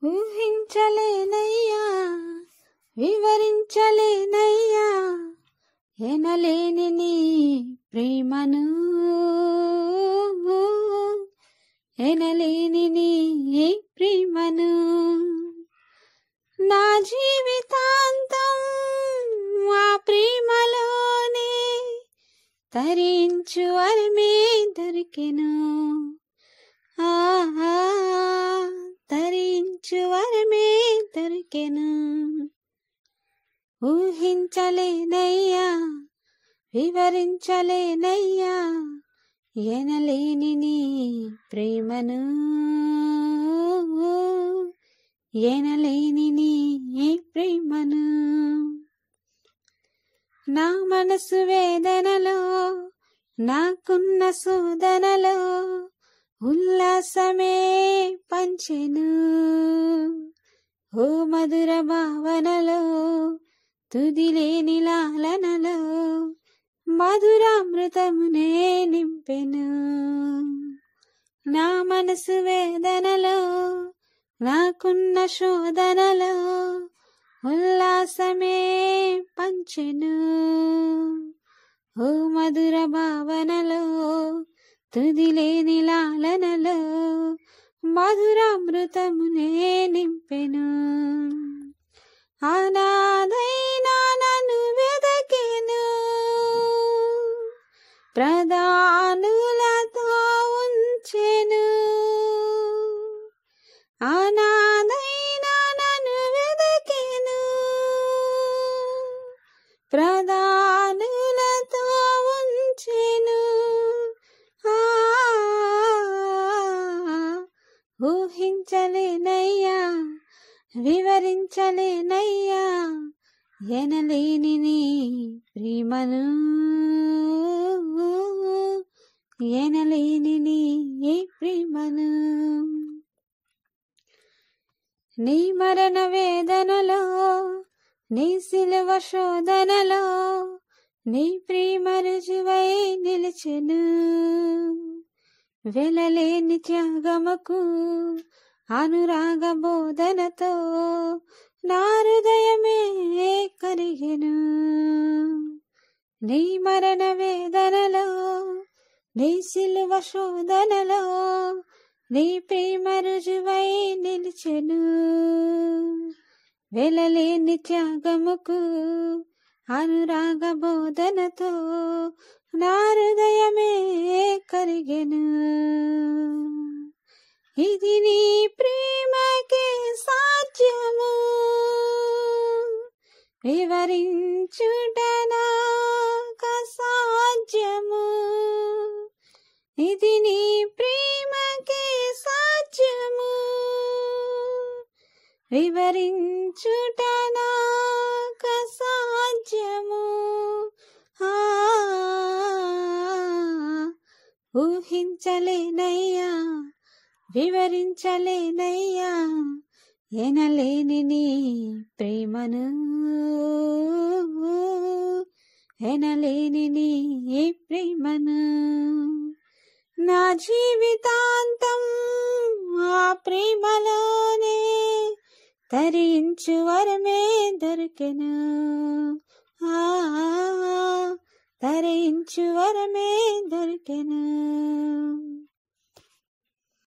ఊహించలేనయ్యా, వివరించలేనయ్యా, ఎనలేని నీ ప్రేమను, ఎనలేని నీ ప్రేమను. నా జీవితాంతం ఆ ప్రేమలోనే తరించు వరమే దొరికెను. తరించు వరమే దొరికెను. ఊహించలేనయ్యా, వివరించలేనయ్యా, ఎనలేని నీ ప్రేమను, ఎనలేని నీ ప్రేమను. నా మనసు వేదనలో, నాకున్న శోధనలో ఉల్లాసమే పంచెను. ఓ మధుర భావనలో, తుదిలేని లాలనలో మధురామృతమునే నింపెను. నా మనసు వేదనలో, నాకున్న శోధనలో ఉల్లాసమే పంచెను. ఓ మధుర భావనలో, తుదిలేని లాలనలో మధురామృతమునే నింపెను. అనాథైనా నన్ను వెదకెను, ప్రధానులతో ఉంచెను. అనాథైనా నన్ను వెదకెను, ప్రధానులతో ఉంచెను. ఊహించలేనయ్యా, వివరించలేనయ్యా, ఎనలేని నీ ప్రేమను, ఎనలేని నీ ప్రేమను. నీ మరణ వేదనలో, నీ సిలువ శోధనలో నీ ప్రేమ రుజువై నిలిచెను. వెలలేని త్యాగముకు అనురాగ బోధనతో నా హృదయమే కరిగెను. నీ మరణ వేదనలో, నీ సిలువ శోధనలో నీ ప్రేమ రుజువై నిలిచెను. వెలలేని త్యాగముకు అనురాగ బోధనతో నా హృదయమే కరిగెను. ఇది నీ ప్రేమకే సాధ్యము, వివరించుట నాకు అసాధ్యము. ఇది నీ ప్రేమకే సాధ్యము, వివరించుట నాకు అసాధ్యము. ఊహించలేనయ్యా, వివరించలేనయ్యా, ఎనలేని నీ ప్రేమను, ఎనలేని నీ ప్రేమను. నా జీవితాంతం ఆ ప్రేమలోనే తరించు వరమే దొరికెను. తరించు వరమే దొరికెను.